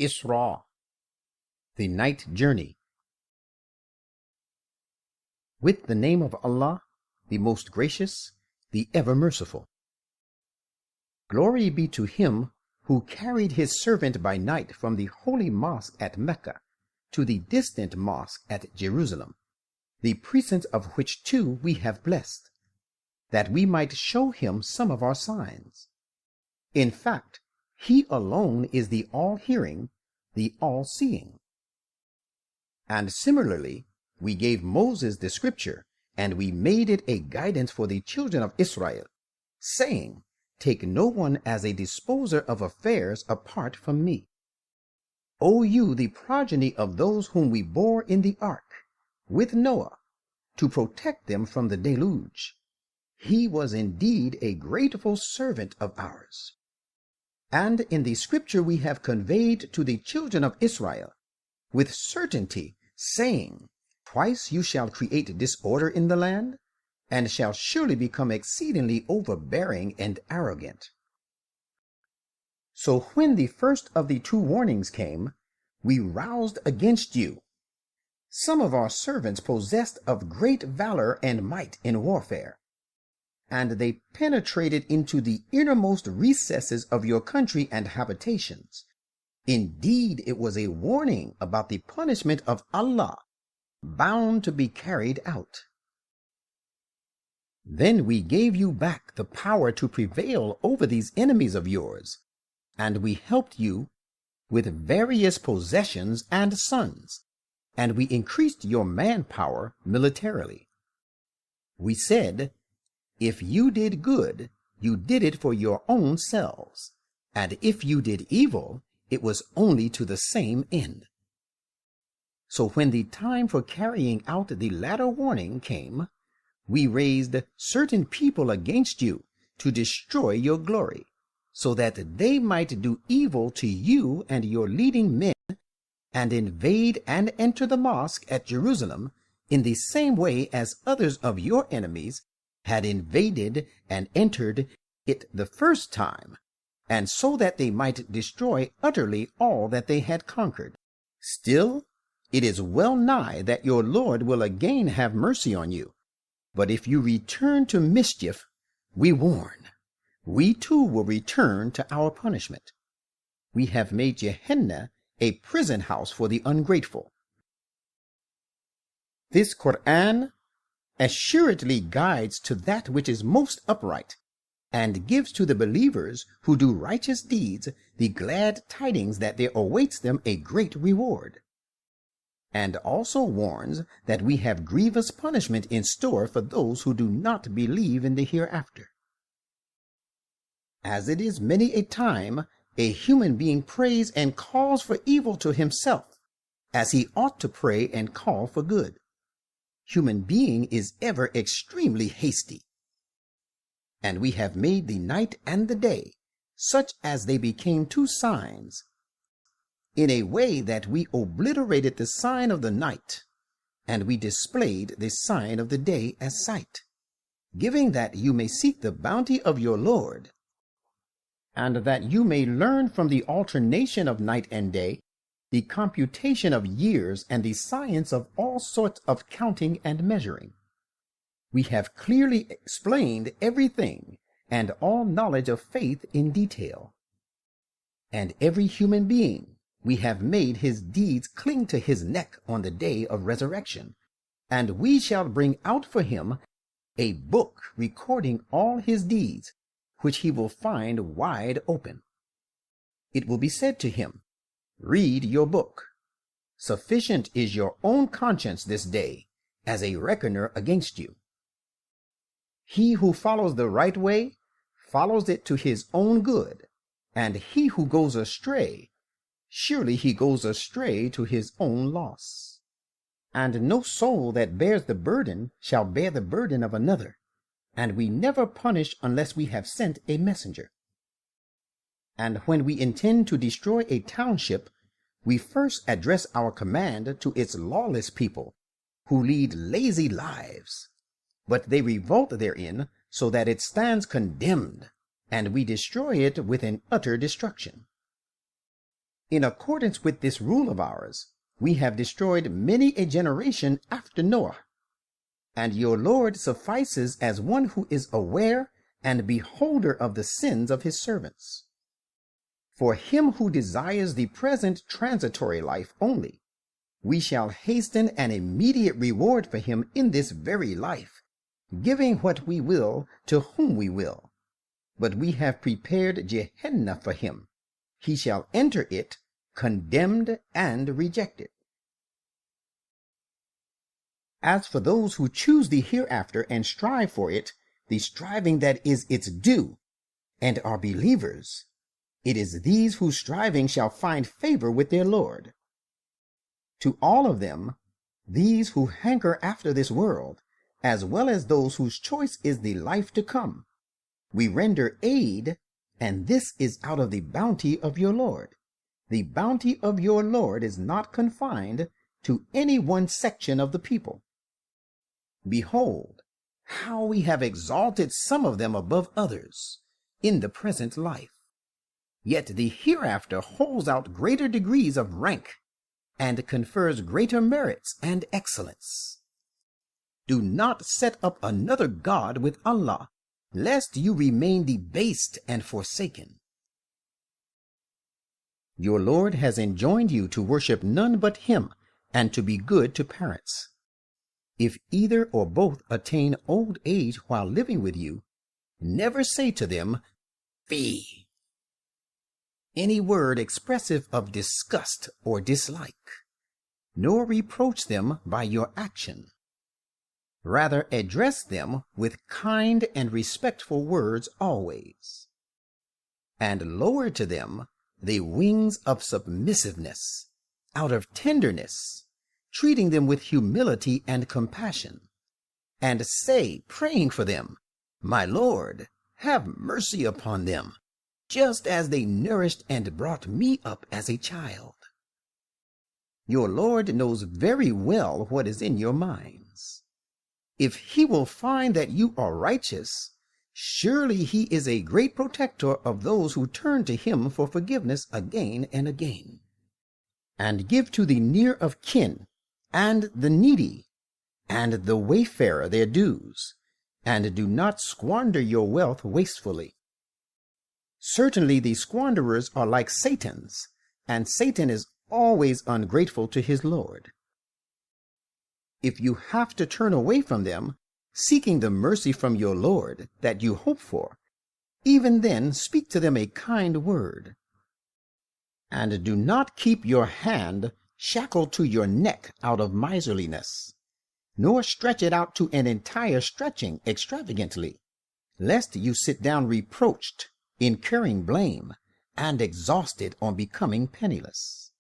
Isra, the night journey. With the name of Allah, the most gracious, the ever merciful. Glory be to him who carried his servant by night from the holy mosque at Mecca to the distant mosque at Jerusalem, the precincts of which too we have blessed, that we might show him some of our signs. In fact, he alone is the all-hearing, the all-seeing. And similarly, we gave Moses the scripture, and we made it a guidance for the children of Israel, saying, Take no one as a disposer of affairs apart from me. O you, the progeny of those whom we bore in the ark, with Noah, to protect them from the deluge. He was indeed a grateful servant of ours. And in the scripture we have conveyed to the children of Israel, with certainty, saying, Twice you shall create disorder in the land, and shall surely become exceedingly overbearing and arrogant. So when the first of the two warnings came, we roused against you. Some of our servants possessed of great valor and might in warfare, and they penetrated into the innermost recesses of your country and habitations. Indeed, it was a warning about the punishment of Allah, bound to be carried out. Then we gave you back the power to prevail over these enemies of yours, and we helped you with various possessions and sons, and we increased your manpower militarily. We said, If you did good, you did it for your own selves, and if you did evil, it was only to the same end. So when the time for carrying out the latter warning came, we raised certain people against you to destroy your glory, so that they might do evil to you and your leading men, and invade and enter the mosque at Jerusalem in the same way as others of your enemies had invaded and entered it the first time, and so that they might destroy utterly all that they had conquered. Still, it is well nigh that your Lord will again have mercy on you. But if you return to mischief, we warn, we too will return to our punishment. We have made Gehenna a prison house for the ungrateful. This Quran assuredly guides to that which is most upright, and gives to the believers who do righteous deeds the glad tidings that there awaits them a great reward, and also warns that we have grievous punishment in store for those who do not believe in the hereafter. As it is many a time a human being prays and calls for evil to himself, as he ought to pray and call for good. Human being is ever extremely hasty. And we have made the night and the day such as they became two signs, in a way that we obliterated the sign of the night, and we displayed the sign of the day as sight, giving that you may seek the bounty of your Lord, and that you may learn from the alternation of night and day the computation of years and the science of all sorts of counting and measuring. We have clearly explained everything and all knowledge of faith in detail. And every human being we have made his deeds cling to his neck on the day of resurrection, and we shall bring out for him a book recording all his deeds, which he will find wide open. It will be said to him, Read your book. Sufficient is your own conscience this day as a reckoner against you. He who follows the right way follows it to his own good, and he who goes astray, surely he goes astray to his own loss. And no soul that bears the burden shall bear the burden of another, and we never punish unless we have sent a messenger. And when we intend to destroy a township, we first address our command to its lawless people, who lead lazy lives, but they revolt therein, so that it stands condemned, and we destroy it with an utter destruction. In accordance with this rule of ours, we have destroyed many a generation after Noah, and your Lord suffices as one who is aware and beholder of the sins of his servants. For him who desires the present transitory life only, we shall hasten an immediate reward for him in this very life, giving what we will to whom we will. But we have prepared Gehenna for him. He shall enter it, condemned and rejected. As for those who choose the hereafter and strive for it, the striving that is its due, and are believers, it is these whose striving shall find favor with their Lord. To all of them, these who hanker after this world, as well as those whose choice is the life to come, we render aid, and this is out of the bounty of your Lord. The bounty of your Lord is not confined to any one section of the people. Behold, how we have exalted some of them above others in the present life. Yet the hereafter holds out greater degrees of rank and confers greater merits and excellence. Do not set up another God with Allah, lest you remain debased and forsaken. Your Lord has enjoined you to worship none but him, and to be good to parents. If either or both attain old age while living with you, never say to them, "Fie," any word expressive of disgust or dislike, nor reproach them by your action. Rather address them with kind and respectful words always, and lower to them the wings of submissiveness, out of tenderness, treating them with humility and compassion, and say, praying for them, "My Lord, have mercy upon them, just as they nourished and brought me up as a child." Your Lord knows very well what is in your minds. If he will find that you are righteous, surely he is a great protector of those who turn to him for forgiveness again and again. And give to the near of kin, and the needy, and the wayfarer their dues, and do not squander your wealth wastefully. Certainly the squanderers are like Satans, and Satan is always ungrateful to his Lord. If you have to turn away from them, seeking the mercy from your Lord that you hope for, even then speak to them a kind word. And do not keep your hand shackled to your neck out of miserliness, nor stretch it out to an entire stretching extravagantly, lest you sit down reproached, incurring blame, and exhausted on becoming penniless.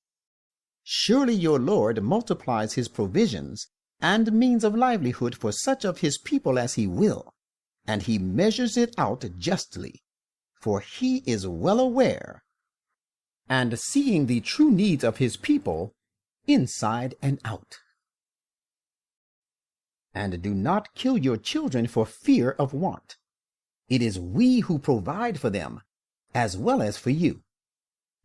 Surely your Lord multiplies his provisions and means of livelihood for such of his people as he will, and he measures it out justly, for he is well aware and seeing the true needs of his people inside and out. And do not kill your children for fear of want. It is we who provide for them, as well as for you.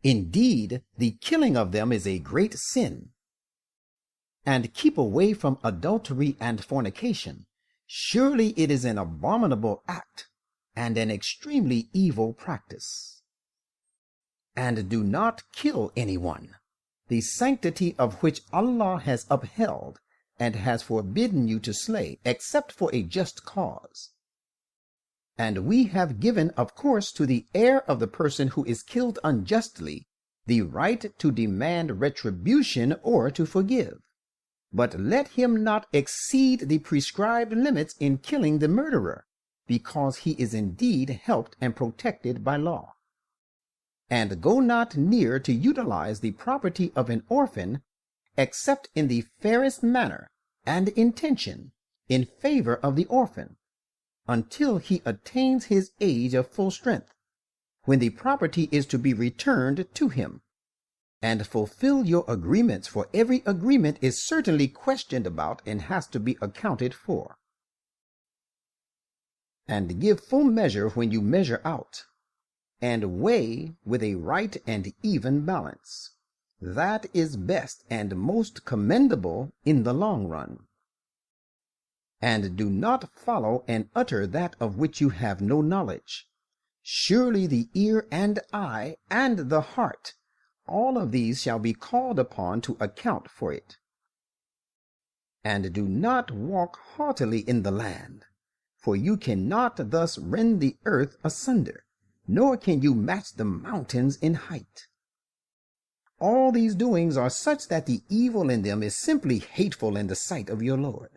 Indeed, the killing of them is a great sin. And keep away from adultery and fornication. Surely it is an abominable act, and an extremely evil practice. And do not kill anyone, the sanctity of which Allah has upheld, and has forbidden you to slay, except for a just cause. And we have given, of course, to the heir of the person who is killed unjustly, the right to demand retribution or to forgive. But let him not exceed the prescribed limits in killing the murderer, because he is indeed helped and protected by law. And go not near to utilize the property of an orphan, except in the fairest manner and intention in favor of the orphan, until he attains his age of full strength, when the property is to be returned to him. And fulfill your agreements, for every agreement is certainly questioned about and has to be accounted for. And give full measure when you measure out, and weigh with a right and even balance. That is best and most commendable in the long run. And do not follow and utter that of which you have no knowledge. Surely the ear and eye and the heart, all of these shall be called upon to account for it. And do not walk haughtily in the land, for you cannot thus rend the earth asunder, nor can you match the mountains in height. All these doings are such that the evil in them is simply hateful in the sight of your Lord.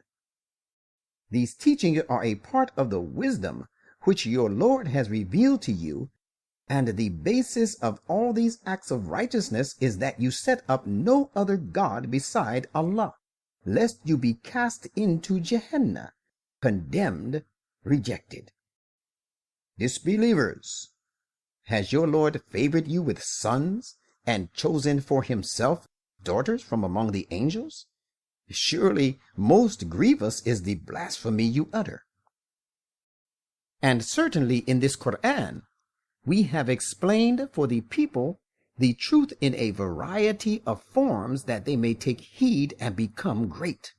These teachings are a part of the wisdom which your Lord has revealed to you, and the basis of all these acts of righteousness is that you set up no other God beside Allah, lest you be cast into Gehenna, condemned, rejected. Disbelievers, has your Lord favored you with sons and chosen for himself daughters from among the angels? Surely most grievous is the blasphemy you utter. And certainly in this Quran, we have explained for the people the truth in a variety of forms that they may take heed and become great.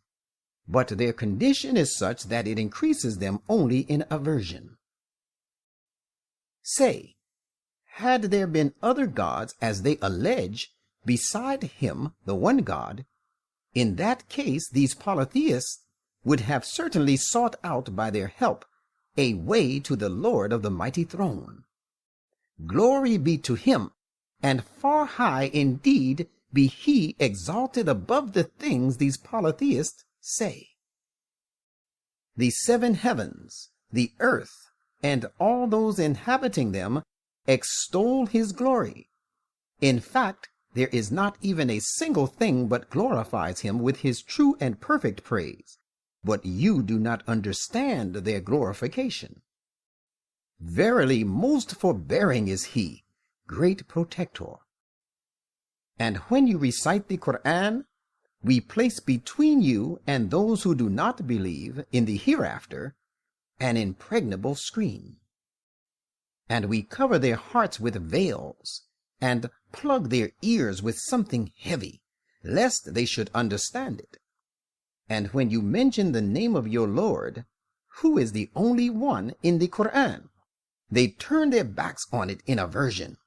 But their condition is such that it increases them only in aversion. Say, had there been other gods, as they allege, beside him, the one God, in that case these polytheists would have certainly sought out by their help a way to the Lord of the mighty throne. Glory be to him, and far high indeed be he exalted above the things these polytheists say. The seven heavens, the earth, and all those inhabiting them extol his glory. In fact, there is not even a single thing but glorifies him with his true and perfect praise, but you do not understand their glorification. Verily, most forbearing is he, great protector. And when you recite the Quran, we place between you and those who do not believe in the hereafter an impregnable screen. And we cover their hearts with veils, and plug their ears with something heavy, lest they should understand it. And when you mention the name of your Lord, who is the only one in the Quran, they turn their backs on it in aversion.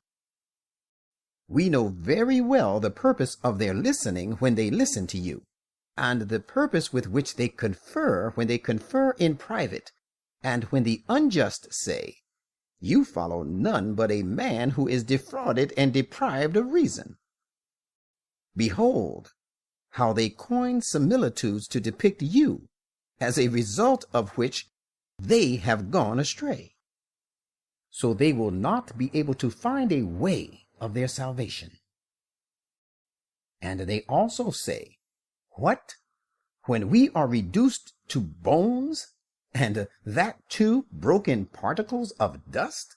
We know very well the purpose of their listening when they listen to you, and the purpose with which they confer when they confer in private, and when the unjust say, "You follow none but a man who is defrauded and deprived of reason." Behold, how they coin similitudes to depict you, as a result of which they have gone astray. So they will not be able to find a way of their salvation. And they also say, "What? When we are reduced to bones, and that too broken particles of dust,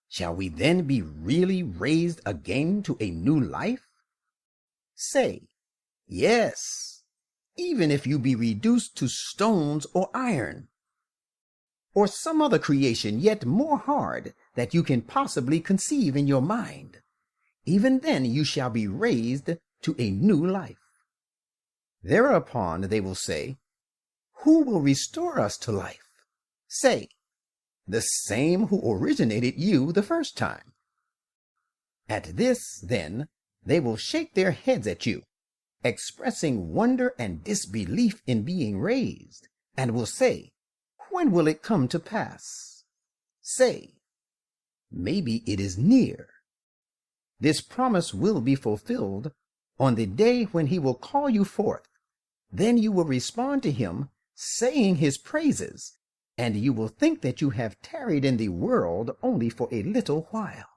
shall we then be really raised again to a new life?" Say, yes, even if you be reduced to stones or iron, or some other creation yet more hard that you can possibly conceive in your mind, even then you shall be raised to a new life. Thereupon they will say, "Who will restore us to life?" Say, "The same who originated you the first time." At this, then, they will shake their heads at you, expressing wonder and disbelief in being raised, and will say, "When will it come to pass?" Say, "Maybe it is near." This promise will be fulfilled on the day when he will call you forth. Then you will respond to him, saying his praises, and you will think that you have tarried in the world only for a little while.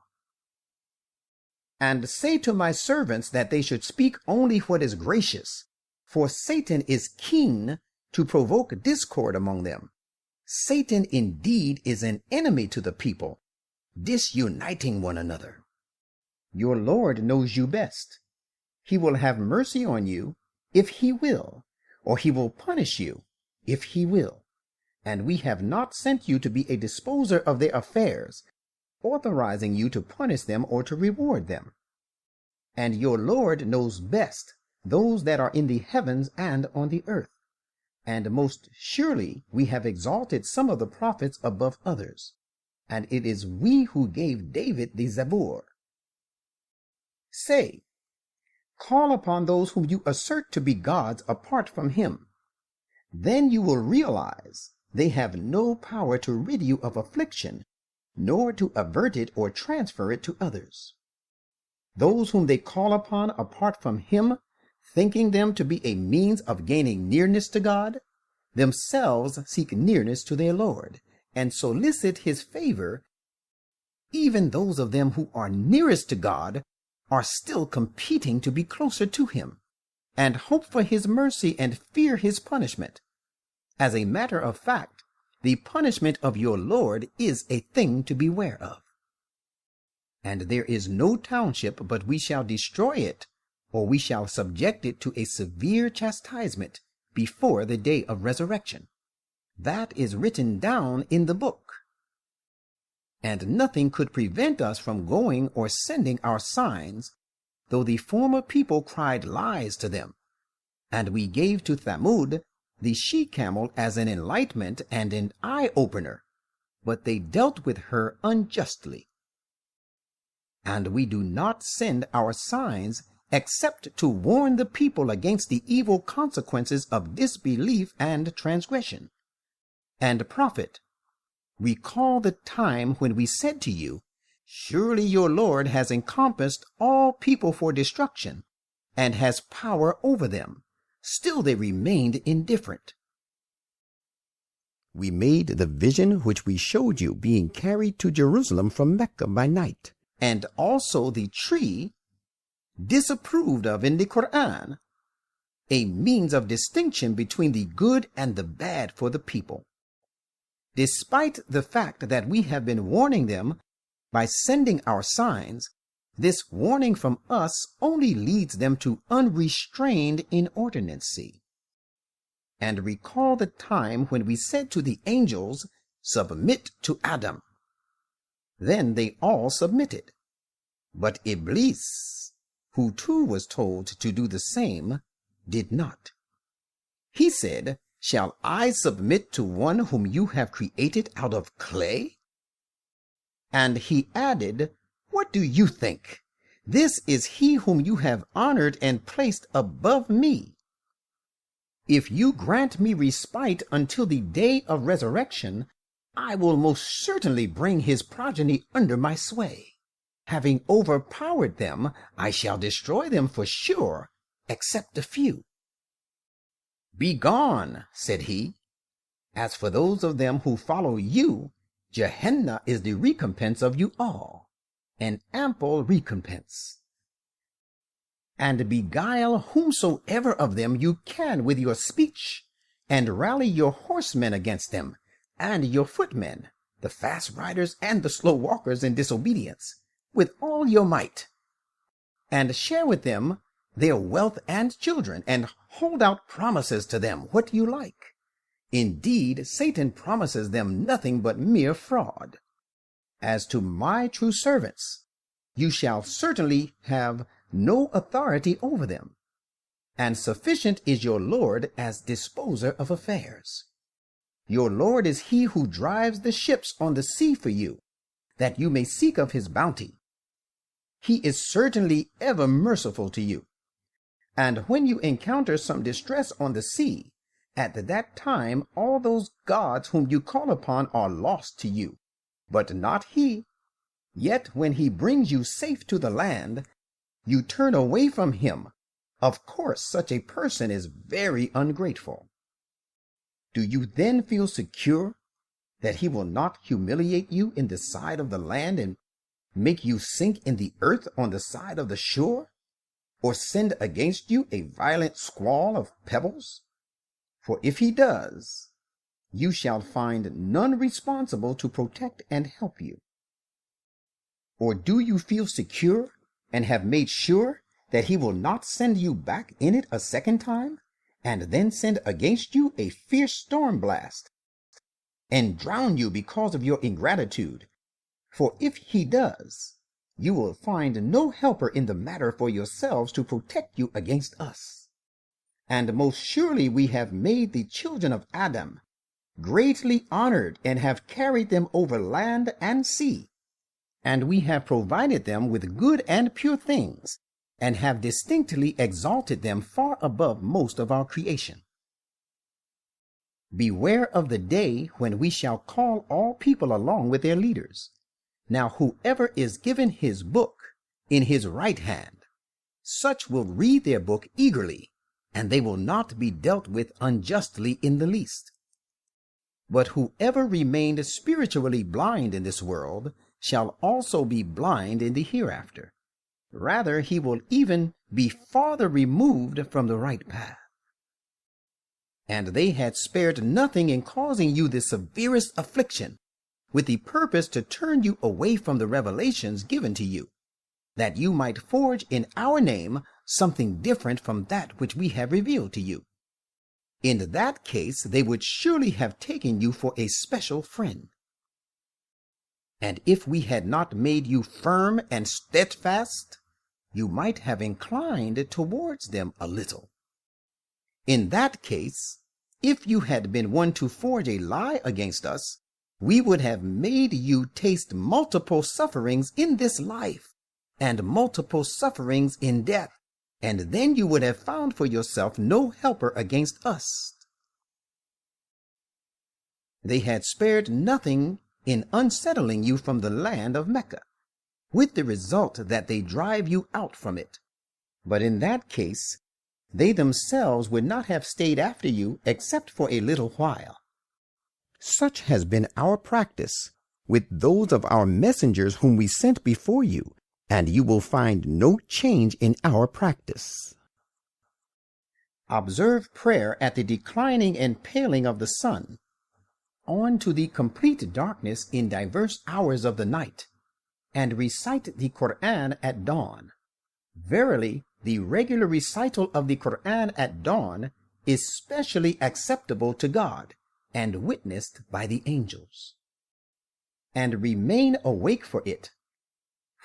And say to my servants that they should speak only what is gracious, for Satan is keen to provoke discord among them. Satan indeed is an enemy to the people, disuniting one another. Your Lord knows you best. He will have mercy on you if he will, or he will punish you if he will. And we have not sent you to be a disposer of their affairs, authorizing you to punish them or to reward them. And your Lord knows best those that are in the heavens and on the earth. And most surely we have exalted some of the prophets above others, and it is we who gave David the Zabur. Say, call upon those whom you assert to be gods apart from him. Then you will realize they have no power to rid you of affliction, nor to avert it or transfer it to others. Those whom they call upon apart from him, thinking them to be a means of gaining nearness to God, themselves seek nearness to their Lord, and solicit his favor. Even those of them who are nearest to God are still competing to be closer to him, and hope for his mercy and fear his punishment. As a matter of fact, the punishment of your Lord is a thing to beware of. And there is no township but we shall destroy it, or we shall subject it to a severe chastisement before the day of resurrection. That is written down in the book. And nothing could prevent us from going or sending our signs, though the former people cried lies to them. And we gave to Thamud the she-camel as an enlightenment and an eye-opener, but they dealt with her unjustly. And we do not send our signs except to warn the people against the evil consequences of disbelief and transgression. And prophet, recall the time when we said to you, surely your Lord has encompassed all people for destruction, and has power over them. Still they remained indifferent. We made the vision which we showed you being carried to Jerusalem from Mecca by night, and also the tree disapproved of in the Quran, a means of distinction between the good and the bad for the people. Despite the fact that we have been warning them by sending our signs, this warning from us only leads them to unrestrained inordinacy. And recall the time when we said to the angels, submit to Adam. Then they all submitted. But Iblis, who too was told to do the same, did not. He said, shall I submit to one whom you have created out of clay? And he added, what do you think? This is he whom you have honored and placed above me. If you grant me respite until the day of resurrection, I will most certainly bring his progeny under my sway. Having overpowered them, I shall destroy them for sure, except a few. Begone, said he. As for those of them who follow you, Gehenna is the recompense of you all, an ample recompense. And beguile whomsoever of them you can with your speech, and rally your horsemen against them, and your footmen, the fast riders and the slow walkers in disobedience, with all your might. And share with them their wealth and children, and hold out promises to them what you like. Indeed, Satan promises them nothing but mere fraud. As to my true servants, you shall certainly have no authority over them, and sufficient is your Lord as disposer of affairs. Your Lord is he who drives the ships on the sea for you, that you may seek of his bounty. He is certainly ever merciful to you. And when you encounter some distress on the sea, at that time all those gods whom you call upon are lost to you, but not he. Yet when he brings you safe to the land, you turn away from him. Of course, such a person is very ungrateful. Do you then feel secure that he will not humiliate you in the side of the land and make you sink in the earth on the side of the shore, or send against you a violent squall of pebbles? For if he does, you shall find none responsible to protect and help you. Or do you feel secure and have made sure that he will not send you back in it a second time, and then send against you a fierce storm blast, and drown you because of your ingratitude? For if he does, you will find no helper in the matter for yourselves to protect you against us. And most surely we have made the children of Adam greatly honored and have carried them over land and sea. And we have provided them with good and pure things, and have distinctly exalted them far above most of our creation. Beware of the day when we shall call all people along with their leaders. Now whoever is given his book in his right hand, such will read their book eagerly, and they will not be dealt with unjustly in the least. But whoever remained spiritually blind in this world shall also be blind in the hereafter. Rather, he will even be farther removed from the right path. And they had spared nothing in causing you the severest affliction, with the purpose to turn you away from the revelations given to you, that you might forge in our name something different from that which we have revealed to you. In that case, they would surely have taken you for a special friend. And if we had not made you firm and steadfast, you might have inclined towards them a little. In that case, if you had been one to forge a lie against us, we would have made you taste multiple sufferings in this life, and multiple sufferings in death, and then you would have found for yourself no helper against us. They had spared nothing in unsettling you from the land of Mecca, with the result that they drive you out from it. But in that case, they themselves would not have stayed after you except for a little while. Such has been our practice with those of our messengers whom we sent before you, and you will find no change in our practice. Observe prayer at the declining and paling of the sun, on to the complete darkness in diverse hours of the night, and recite the Quran at dawn. Verily, the regular recital of the Quran at dawn is specially acceptable to God, and witnessed by the angels. And remain awake for it,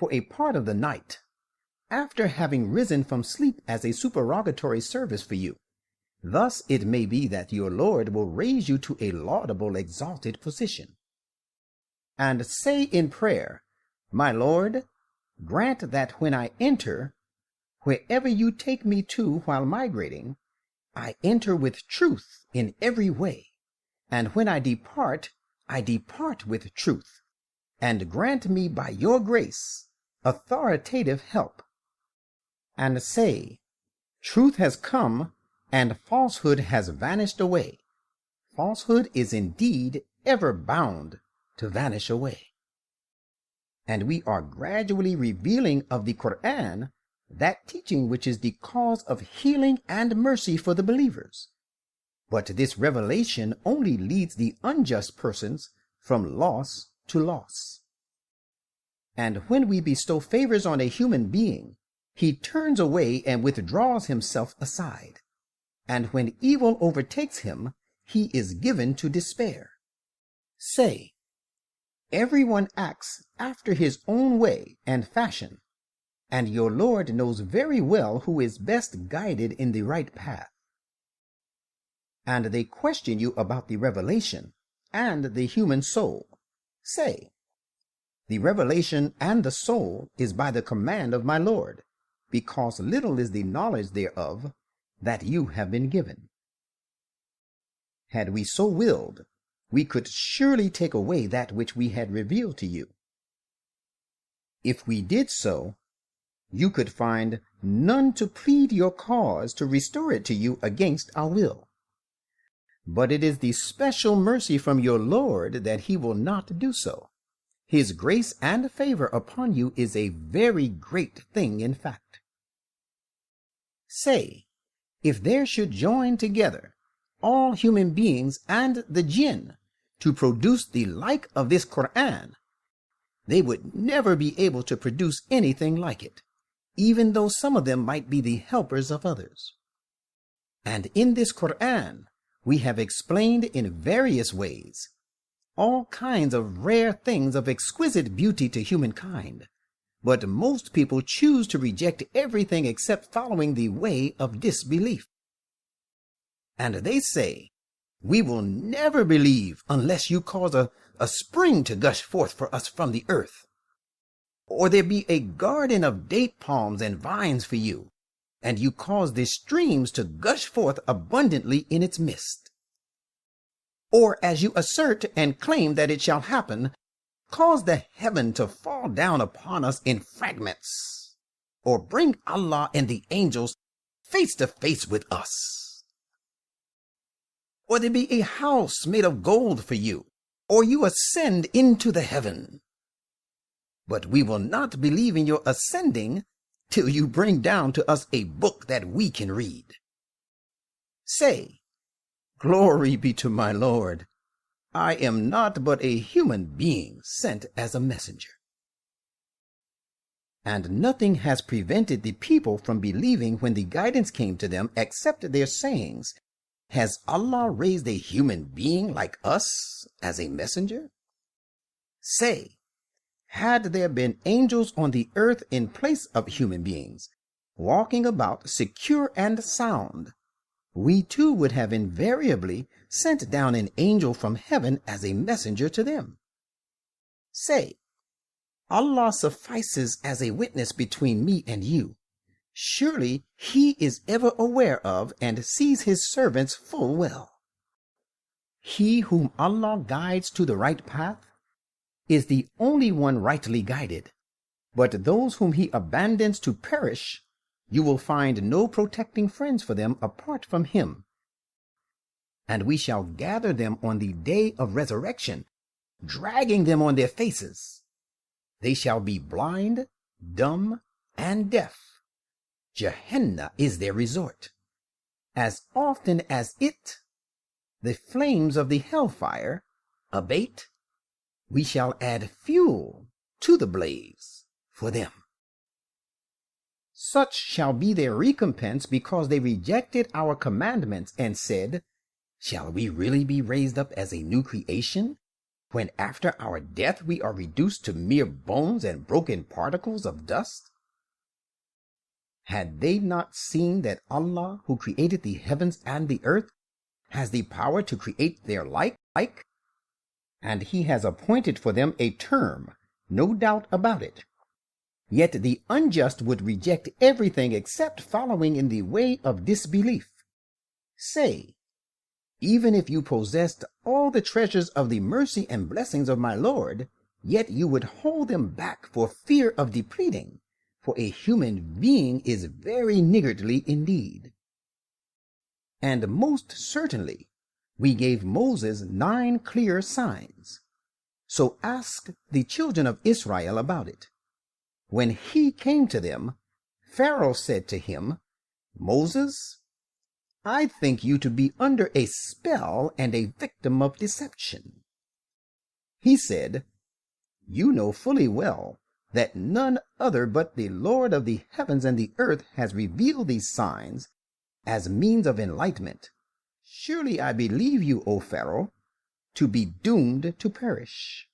for a part of the night, after having risen from sleep as a supererogatory service for you. Thus it may be that your Lord will raise you to a laudable, exalted position. And say in prayer, My Lord, grant that when I enter, wherever you take me to while migrating, I enter with truth in every way, and when I depart with truth, and grant me by your grace authoritative help. And say, Truth has come, and falsehood has vanished away. Falsehood is indeed ever bound to vanish away. And we are gradually revealing of the Quran that teaching which is the cause of healing and mercy for the believers. But this revelation only leads the unjust persons from loss to loss. And when we bestow favors on a human being, he turns away and withdraws himself aside. And when evil overtakes him, he is given to despair. Say, everyone acts after his own way and fashion, and your Lord knows very well who is best guided in the right path. And they question you about the revelation and the human soul. Say, the revelation and the soul is by the command of my Lord, because little is the knowledge thereof that you have been given. Had we so willed, we could surely take away that which we had revealed to you. If we did so, you could find none to plead your cause to restore it to you against our will. But it is the special mercy from your Lord that he will not do so. His grace and favor upon you is a very great thing in fact. Say, if there should join together all human beings and the jinn to produce the like of this Quran, they would never be able to produce anything like it, even though some of them might be the helpers of others. And in this Quran, we have explained in various ways all kinds of rare things of exquisite beauty to humankind, But most people choose to reject everything except following the way of disbelief. And they say, "We will never believe unless you cause a spring to gush forth for us from the earth, or there be a garden of date palms and vines for you, and you cause the streams to gush forth abundantly in its midst. Or as you assert and claim that it shall happen, cause the heaven to fall down upon us in fragments, or bring Allah and the angels face to face with us. Or there be a house made of gold for you, or you ascend into the heaven. But we will not believe in your ascending till you bring down to us a book that we can read." Say, "Glory be to my Lord. I am not but a human being sent as a messenger." And nothing has prevented the people from believing when the guidance came to them except their sayings, "Has Allah raised a human being like us as a messenger?" Say, had there been angels on the earth in place of human beings, walking about secure and sound, we too would have invariably sent down an angel from heaven as a messenger to them. Say, Allah suffices as a witness between me and you. Surely he is ever aware of and sees his servants full well. He whom Allah guides to the right path is the only one rightly guided, but those whom he abandons to perish, you will find no protecting friends for them apart from him. And we shall gather them on the day of resurrection, dragging them on their faces. They shall be blind, dumb, and deaf. Gehenna is their resort. As often as the flames of the hellfire, abate, we shall add fuel to the blaze for them. Such shall be their recompense because they rejected our commandments and said, "Shall we really be raised up as a new creation, when after our death we are reduced to mere bones and broken particles of dust?" Had they not seen that Allah, who created the heavens and the earth, has the power to create their like, and he has appointed for them a term, no doubt about it? Yet the unjust would reject everything except following in the way of disbelief. Say, even if you possessed all the treasures of the mercy and blessings of my Lord, yet you would hold them back for fear of depleting, for a human being is very niggardly indeed. And most certainly we gave Moses 9 clear signs. So ask the children of Israel about it. When he came to them, Pharaoh said to him, "Moses, I think you to be under a spell and a victim of deception." He said, "You know fully well that none other but the Lord of the heavens and the earth has revealed these signs as means of enlightenment. Surely I believe you, O Pharaoh, to be doomed to perish."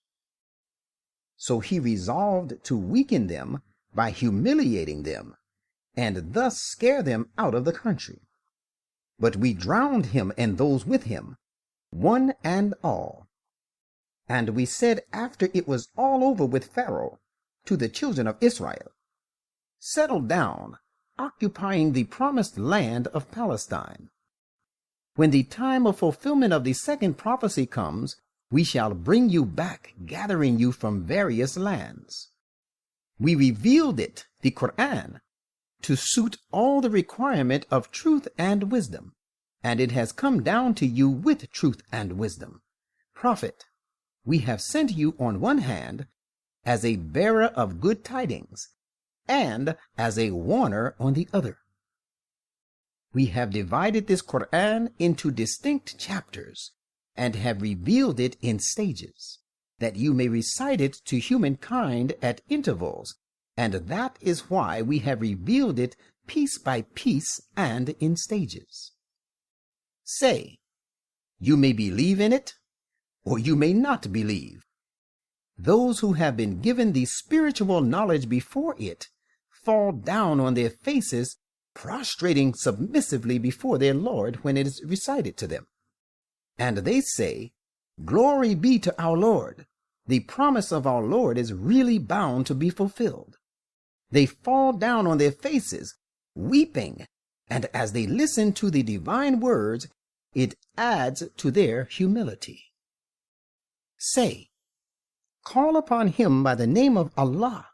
So he resolved to weaken them by humiliating them, and thus scare them out of the country. But we drowned him and those with him, one and all. And we said after it was all over with Pharaoh to the children of Israel, "Settle down, occupying the promised land of Palestine. When the time of fulfillment of the second prophecy comes, we shall bring you back, gathering you from various lands." We revealed it, the Quran, to suit all the requirement of truth and wisdom, and it has come down to you with truth and wisdom. Prophet, we have sent you on one hand as a bearer of good tidings, and as a warner on the other. We have divided this Quran into distinct chapters, and have revealed it in stages, that you may recite it to humankind at intervals, and that is why we have revealed it piece by piece and in stages. Say, you may believe in it, or you may not believe. those who have been given the spiritual knowledge before it fall down on their faces, prostrating submissively before their Lord when it is recited to them. And they say, "Glory be to our Lord. The promise of our Lord is really bound to be fulfilled." They fall down on their faces, weeping, and as they listen to the divine words, it adds to their humility. Say, "Call upon him by the name of Allah,"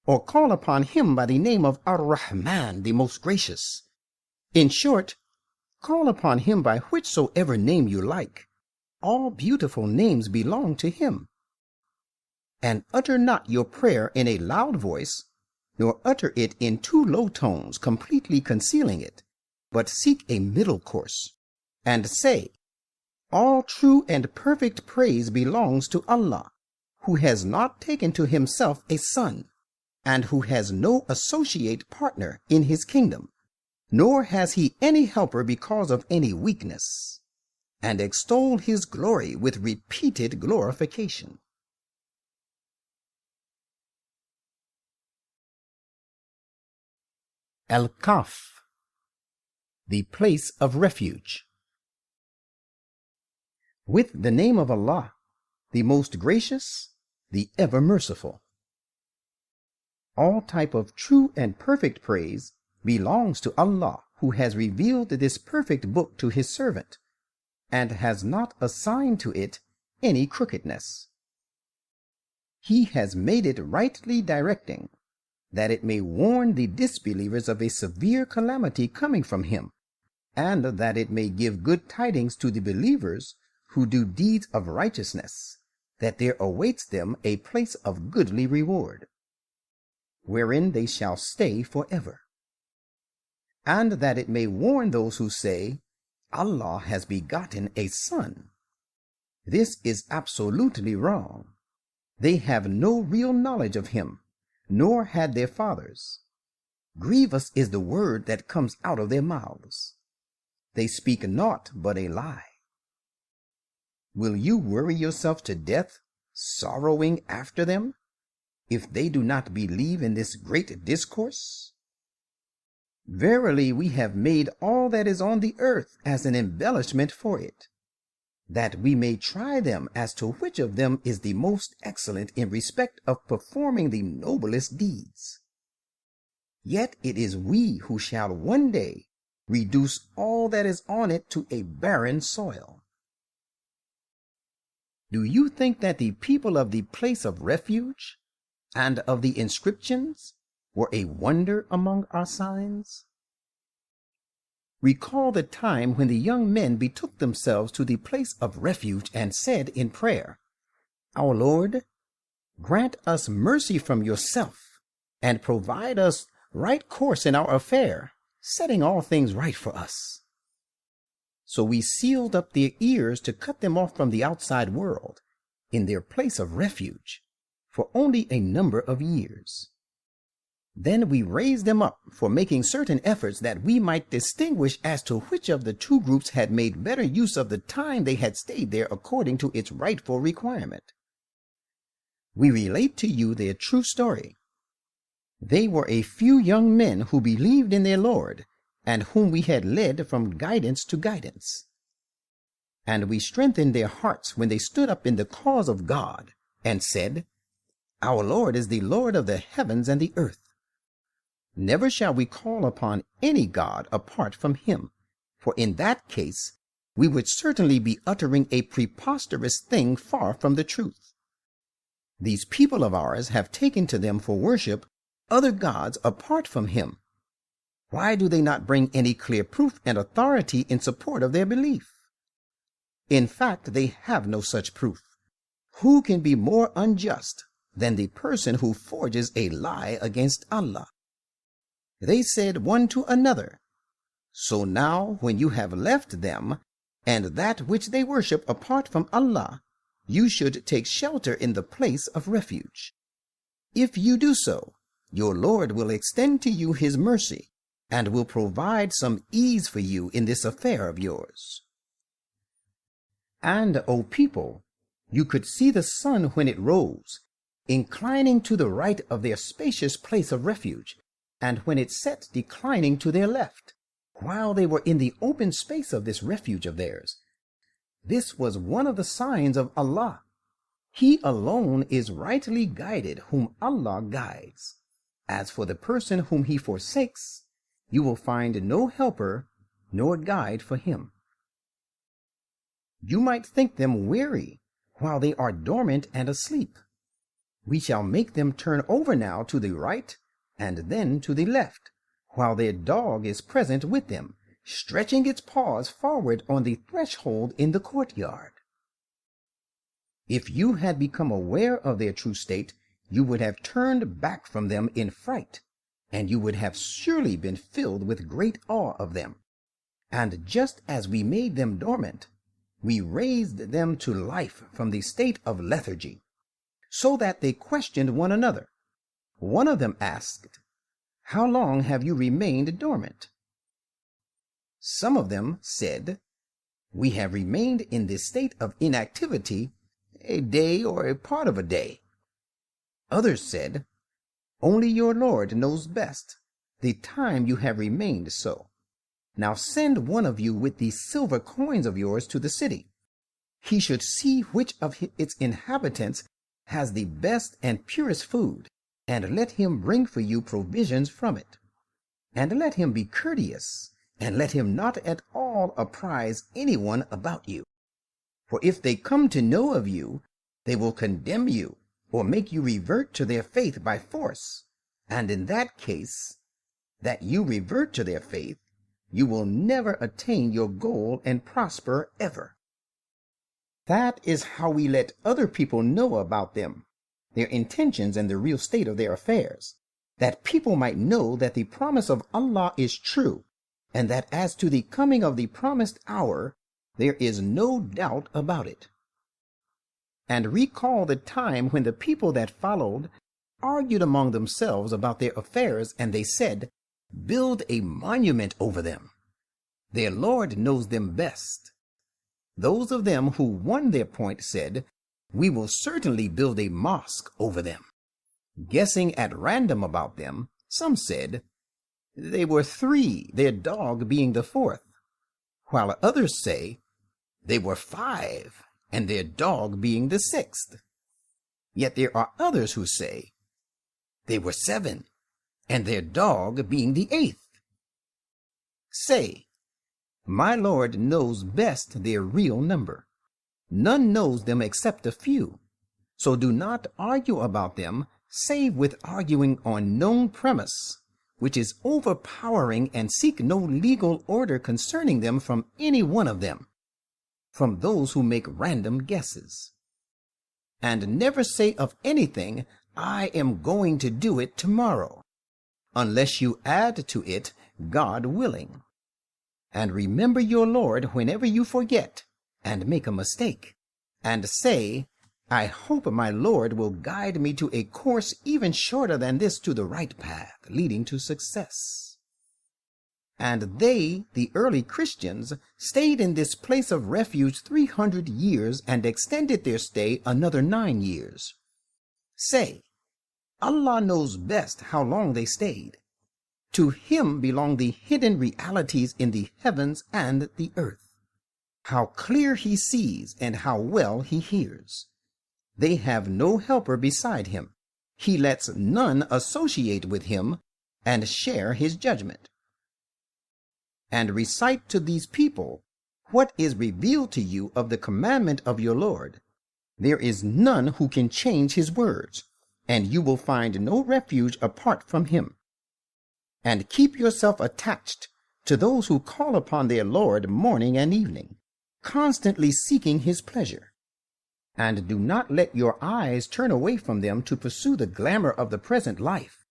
or call upon him by the name of Ar-Rahman, the most gracious. In short, call upon him by whichsoever name you like. All beautiful names belong to him. And utter not your prayer in a loud voice, nor utter it in too low tones, completely concealing it, but seek a middle course, and say, "All true and perfect praise belongs to Allah, who has not taken to himself a son, and who has no associate partner in his kingdom, nor has he any helper because of any weakness," and extol his glory with repeated glorification. Al-Kaf, the place of refuge. With the name of Allah, the most gracious, the ever merciful. All type of true and perfect praise belongs to Allah, who has revealed this perfect book to his servant, and has not assigned to it any crookedness. He has made it rightly directing, that it may warn the disbelievers of a severe calamity coming from him, and that it may give good tidings to the believers who do deeds of righteousness, that there awaits them a place of goodly reward, wherein they shall stay forever. And that it may warn those who say, "Allah has begotten a son." This is absolutely wrong. They have no real knowledge of him, nor had their fathers. Grievous is the word that comes out of their mouths. They speak naught but a lie. Will you worry yourself to death, sorrowing after them, if they do not believe in this great discourse? Verily, we have made all that is on the earth as an embellishment for it, that we may try them as to which of them is the most excellent in respect of performing the noblest deeds. Yet it is we who shall one day reduce all that is on it to a barren soil. Do you think that the people of the place of refuge and of the inscriptions were a wonder among our signs? Recall the time when the young men betook themselves to the place of refuge and said in prayer, "Our Lord, grant us mercy from yourself, and provide us right course in our affair, setting all things right for us." So we sealed up their ears to cut them off from the outside world, in their place of refuge, for only a number of years. Then we raised them up for making certain efforts that we might distinguish as to which of the two groups had made better use of the time they had stayed there according to its rightful requirement. We relate to you their true story. They were a few young men who believed in their Lord, and whom we had led from guidance to guidance. And we strengthened their hearts when they stood up in the cause of God, and said, "Our Lord is the Lord of the heavens and the earth. Never shall we call upon any god apart from him, for in that case we would certainly be uttering a preposterous thing far from the truth. These people of ours have taken to them for worship other gods apart from him. Why do they not bring any clear proof and authority in support of their belief? In fact, they have no such proof. Who can be more unjust than the person who forges a lie against Allah?" They said one to another, "So now when you have left them and that which they worship apart from Allah, you should take shelter in the place of refuge. If you do so, your Lord will extend to you his mercy and will provide some ease for you in this affair of yours. And, O people, You could see the sun when it rose, inclining to the right of their spacious place of refuge, and when it set, declining to their left, while they were in the open space of this refuge of theirs. This was one of the signs of Allah. He alone is rightly guided whom Allah guides. As for the person whom he forsakes, you will find no helper nor guide for him. You might think them weary while they are dormant and asleep. We shall make them turn over now to the right and then to the left, while their dog is present with them, stretching its paws forward on the threshold in the courtyard. If you had become aware of their true state, you would have turned back from them in fright, and you would have surely been filled with great awe of them. And just as we made them dormant, we raised them to life from the state of lethargy, so that they questioned one another. One of them asked, "How long have you remained dormant?" Some of them said, "We have remained in this state of inactivity a day or a part of a day." Others said, "Only your Lord knows best the time you have remained so. Now send one of you with these silver coins of yours to the city. He should see which of its inhabitants has the best and purest food, and let him bring for you provisions from it. And let him be courteous, and let him not at all apprise anyone about you. For if they come to know of you, they will condemn you, or make you revert to their faith by force. And in that case, that you revert to their faith, you will never attain your goal and prosper ever." That is how we let other people know about them, their intentions and the real state of their affairs, that people might know that the promise of Allah is true, and that as to the coming of the promised hour, there is no doubt about it. And recall the time when the people that followed argued among themselves about their affairs, and they said, "Build a monument over them. Their Lord knows them best." Those of them who won their point said, "We will certainly build a mosque over them." Guessing at random about them, some said, "They were 3, their dog being the 4th, while others say, "They were 5, and their dog being the 6th. Yet there are others who say, "They were 7, and their dog being the 8th. Say, my Lord knows best their real number. None knows them except a few. So do not argue about them, save with arguing on known premise, which is overpowering, and seek no legal order concerning them from any one of them, from those who make random guesses. And never say of anything, 'I am going to do it tomorrow,' unless you add to it, 'God willing.' And remember your Lord whenever you forget and make a mistake, and say, 'I hope my Lord will guide me to a course even shorter than this to the right path, leading to success.' And they, the early Christians, stayed in this place of refuge 300 years and extended their stay another 9 years. Say, Allah knows best how long they stayed. To him belong the hidden realities in the heavens and the earth. How clear he sees and how well he hears. They have no helper beside him. He lets none associate with him and share his judgment. And recite to these people what is revealed to you of the commandment of your Lord. There is none who can change his words, and you will find no refuge apart from him. And keep yourself attached to those who call upon their Lord morning and evening, constantly seeking his pleasure. And do not let your eyes turn away from them to pursue the glamour of the present life,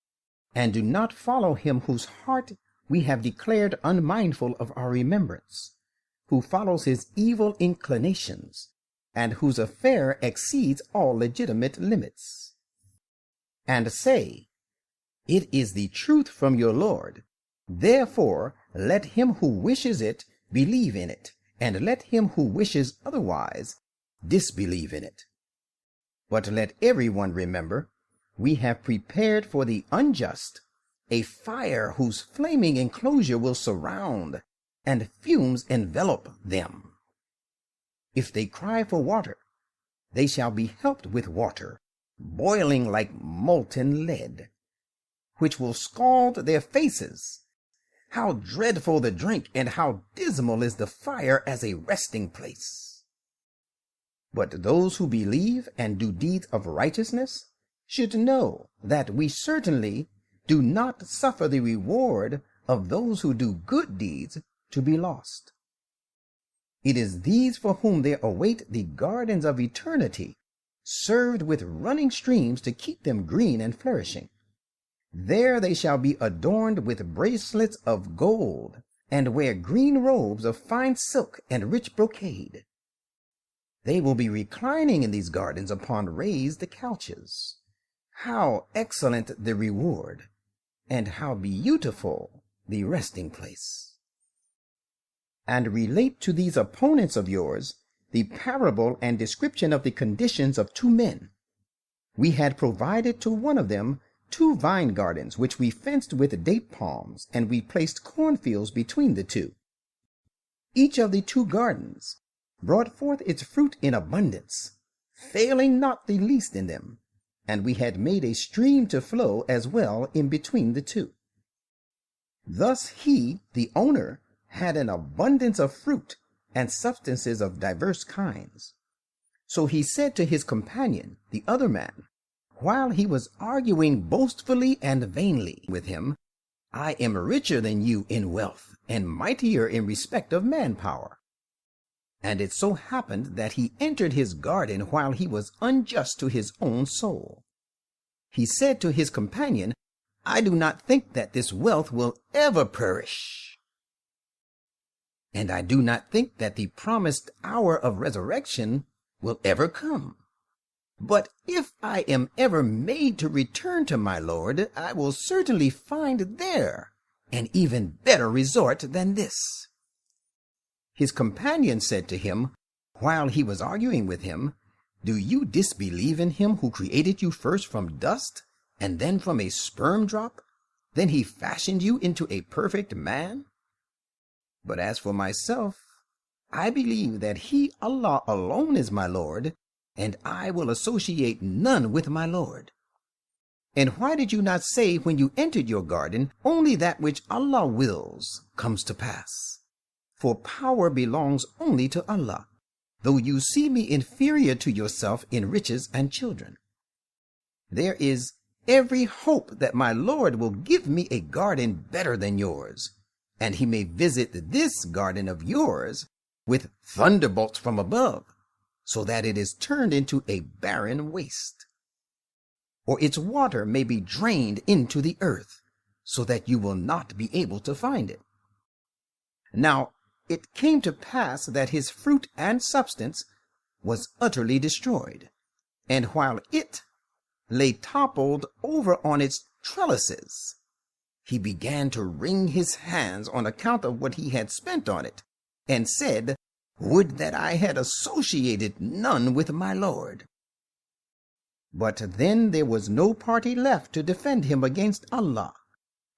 and do not follow him whose heart we have declared unmindful of our remembrance, who follows his evil inclinations, and whose affair exceeds all legitimate limits. And say, 'It is the truth from your Lord. Therefore let him who wishes it believe in it, and let him who wishes otherwise disbelieve in it.' But let everyone remember, we have prepared for the unjust a fire whose flaming enclosure will surround, and fumes envelop them. If they cry for water, they shall be helped with water, boiling like molten lead, which will scald their faces. How dreadful the drink, and how dismal is the fire as a resting place! But those who believe and do deeds of righteousness should know that we certainly do not suffer the reward of those who do good deeds to be lost. It is these for whom there await the gardens of eternity, served with running streams to keep them green and flourishing. There they shall be adorned with bracelets of gold, and wear green robes of fine silk and rich brocade. They will be reclining in these gardens upon raised couches. How excellent the reward, and how beautiful the resting place! And relate to these opponents of yours the parable and description of the conditions of two men. We had provided to one of them 2 vine gardens, which we fenced with date palms, and we placed cornfields between the 2. Each of the 2 gardens brought forth its fruit in abundance, failing not the least in them, and we had made a stream to flow as well in between the 2. Thus he, the owner, had an abundance of fruit and substances of diverse kinds. So he said to his companion, the other man, while he was arguing boastfully and vainly with him, I am richer than you in wealth, and mightier in respect of manpower. And it so happened that he entered his garden while he was unjust to his own soul. He said to his companion, I do not think that this wealth will ever perish, and I do not think that the promised hour of resurrection will ever come. But if I am ever made to return to my Lord, I will certainly find there an even better resort than this. His companion said to him, while he was arguing with him, Do you disbelieve in him who created you first from dust, and then from a sperm drop? Then he fashioned you into a perfect man? But as for myself, I believe that he, Allah alone, is my Lord, and I will associate none with my Lord. And why did you not say when you entered your garden, only that which Allah wills comes to pass? For power belongs only to Allah, though you see me inferior to yourself in riches and children. There is every hope that my Lord will give me a garden better than yours, and he may visit this garden of yours with thunderbolts from above, so that it is turned into a barren waste. Or its water may be drained into the earth, so that you will not be able to find it. Now it came to pass that his fruit and substance was utterly destroyed, and while it lay toppled over on its trellises, he began to wring his hands on account of what he had spent on it, and said, Would that I had associated none with my Lord. But then there was no party left to defend him against Allah,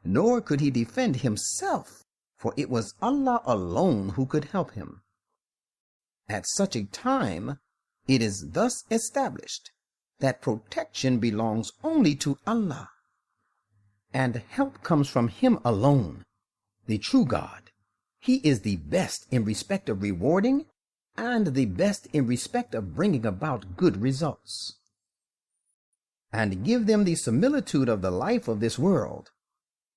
nor could he defend himself, for it was Allah alone who could help him. At such a time, it is thus established that protection belongs only to Allah, and help comes from him alone, the true God. He is the best in respect of rewarding, and the best in respect of bringing about good results. And give them the similitude of the life of this world.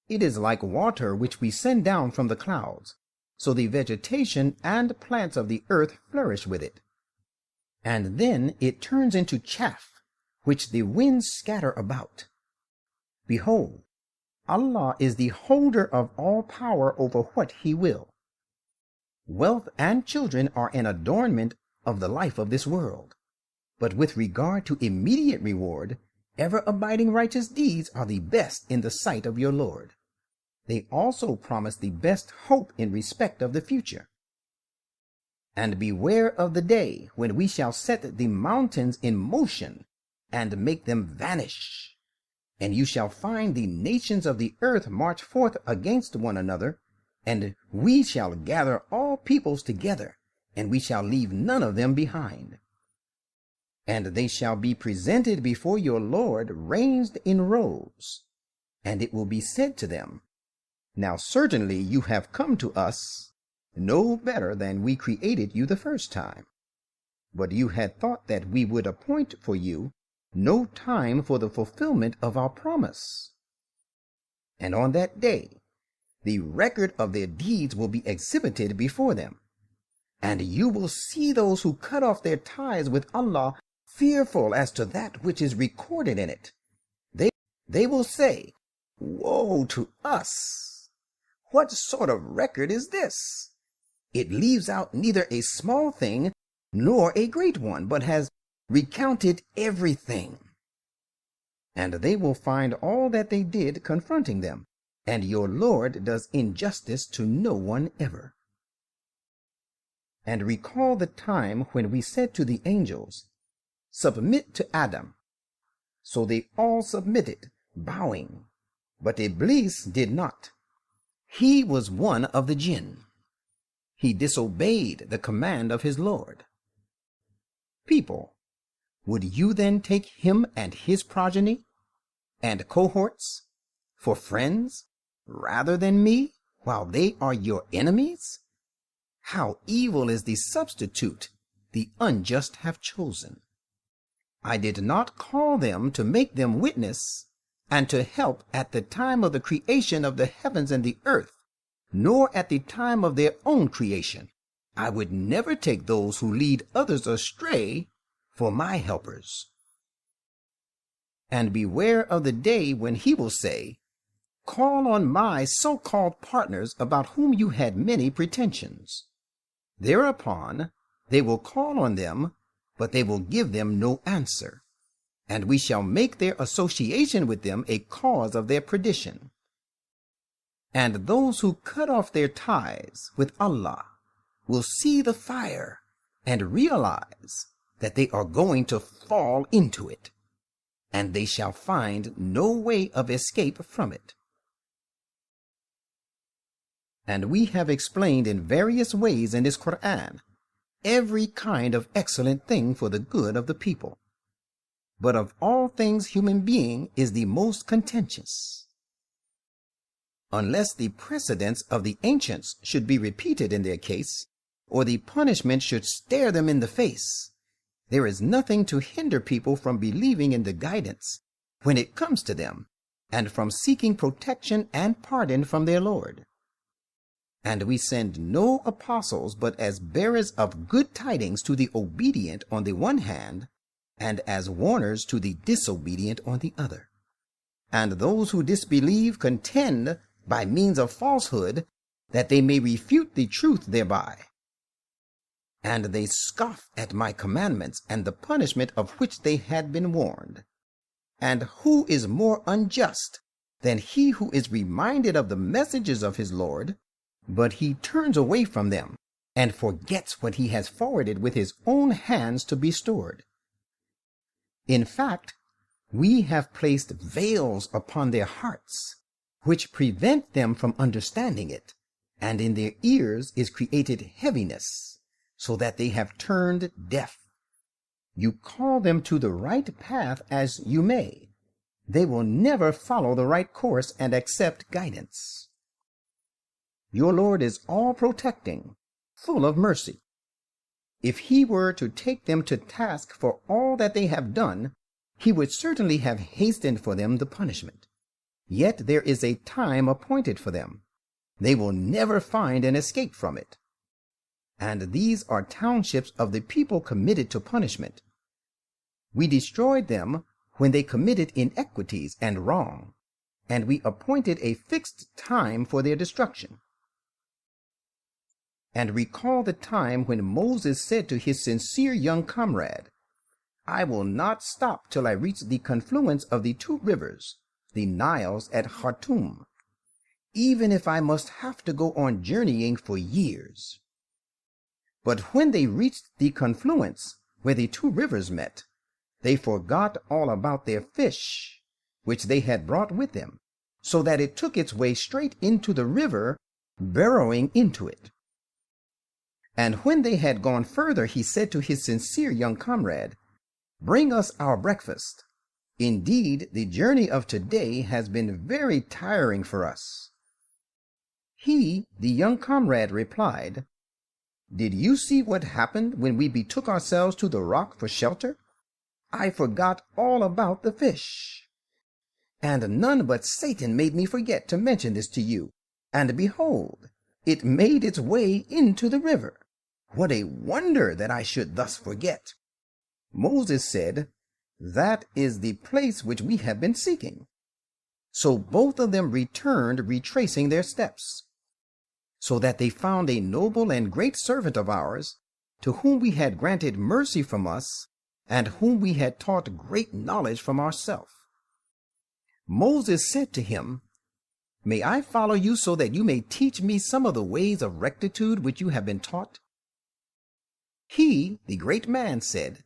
It is like water which we send down from the clouds, so the vegetation and plants of the earth flourish with it. And then it turns into chaff, which the winds scatter about. Behold, Allah is the holder of all power over what he will. Wealth and children are an adornment of the life of this world, but with regard to immediate reward, ever-abiding righteous deeds are the best in the sight of your Lord. They also promise the best hope in respect of the future. And beware of the day when we shall set the mountains in motion and make them vanish. And you shall find the nations of the earth march forth against one another, and we shall gather all peoples together, and we shall leave none of them behind. And they shall be presented before your Lord ranged in rows. And it will be said to them, Now certainly you have come to us no better than we created you the first time. But you had thought that we would appoint for you no time for the fulfillment of our promise. And on that day, the record of their deeds will be exhibited before them. And you will see those who cut off their ties with Allah fearful as to that which is recorded in it. They will say, Woe to us! What sort of record is this? It leaves out neither a small thing nor a great one, but has recounted everything. And they will find all that they did confronting them, and your Lord does injustice to no one ever. And recall the time when we said to the angels, Submit to Adam. So they all submitted, bowing. But Iblis did not. He was one of the jinn. He disobeyed the command of his Lord. People, would you then take him and his progeny and cohorts for friends rather than me, while they are your enemies? How evil is the substitute the unjust have chosen. I did not call them to make them witness and to help at the time of the creation of the heavens and the earth, nor at the time of their own creation. I would never take those who lead others astray for my helpers. And beware of the day when he will say, Call on my so-called partners about whom you had many pretensions. Thereupon they will call on them, but they will give them no answer, and we shall make their association with them a cause of their perdition. And those who cut off their ties with Allah will see the fire and realize that they are going to fall into it, and they shall find no way of escape from it. And we have explained in various ways in this Quran every kind of excellent thing for the good of the people. But of all things, human being is the most contentious. Unless the precedents of the ancients should be repeated in their case, or the punishment should stare them in the face, there is nothing to hinder people from believing in the guidance when it comes to them, and from seeking protection and pardon from their Lord. And we send no apostles but as bearers of good tidings to the obedient on the one hand, and as warners to the disobedient on the other. And those who disbelieve contend by means of falsehood, that they may refute the truth thereby. And they scoff at my commandments and the punishment of which they had been warned. And who is more unjust than he who is reminded of the messages of his Lord, but he turns away from them and forgets what he has forwarded with his own hands to be stored? In fact, we have placed veils upon their hearts, which prevent them from understanding it, and in their ears is created heaviness, so that they have turned deaf. You call them to the right path as you may. They will never follow the right course and accept guidance. Your Lord is all-protecting, full of mercy. If he were to take them to task for all that they have done, he would certainly have hastened for them the punishment. Yet there is a time appointed for them. They will never find an escape from it. And these are townships of the people committed to punishment. We destroyed them when they committed inequities and wrong, and we appointed a fixed time for their destruction. And recall the time when Moses said to his sincere young comrade, I will not stop till I reach the confluence of the two rivers, the Niles at Khartoum, even if I must have to go on journeying for years. But when they reached the confluence where the two rivers met, they forgot all about their fish, which they had brought with them, so that it took its way straight into the river, burrowing into it. And when they had gone further, he said to his sincere young comrade, "Bring us our breakfast. Indeed, the journey of today has been very tiring for us." He, the young comrade, replied, "Did you see what happened when we betook ourselves to the rock for shelter? I forgot all about the fish. And none but Satan made me forget to mention this to you. And behold, it made its way into the river. What a wonder that I should thus forget." Moses said, "That is the place which we have been seeking." So both of them returned, retracing their steps, so that they found a noble and great servant of ours, to whom we had granted mercy from us, and whom we had taught great knowledge from ourselves. Moses said to him, "May I follow you so that you may teach me some of the ways of rectitude which you have been taught?" He, the great man, said,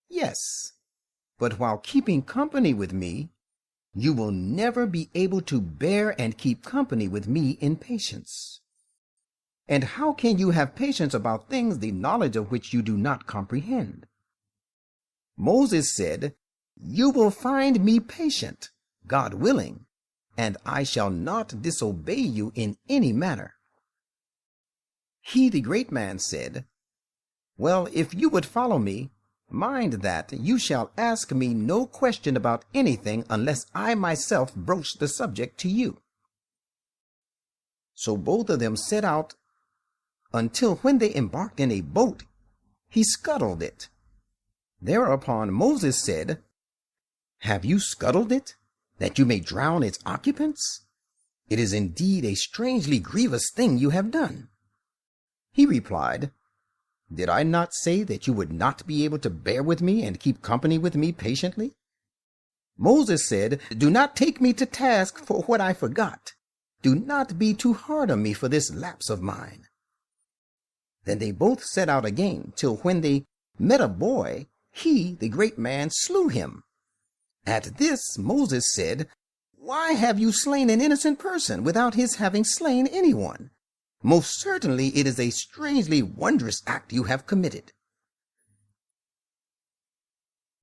"Yes, but while keeping company with me, you will never be able to bear and keep company with me in patience. And how can you have patience about things the knowledge of which you do not comprehend?" Moses said, "You will find me patient, God willing, and I shall not disobey you in any manner." He, the great man, said, "Well, if you would follow me, mind that you shall ask me no question about anything unless I myself broach the subject to you." So both of them set out, until when they embarked in a boat, he scuttled it. Thereupon Moses said, "Have you scuttled it, that you may drown its occupants? It is indeed a strangely grievous thing you have done." He replied, "Did I not say that you would not be able to bear with me and keep company with me patiently?" Moses said, "Do not take me to task for what I forgot. Do not be too hard on me for this lapse of mine." Then they both set out again, till when they met a boy, he, the great man, slew him. At this Moses said, "Why have you slain an innocent person without his having slain anyone? Most certainly it is a strangely wondrous act you have committed."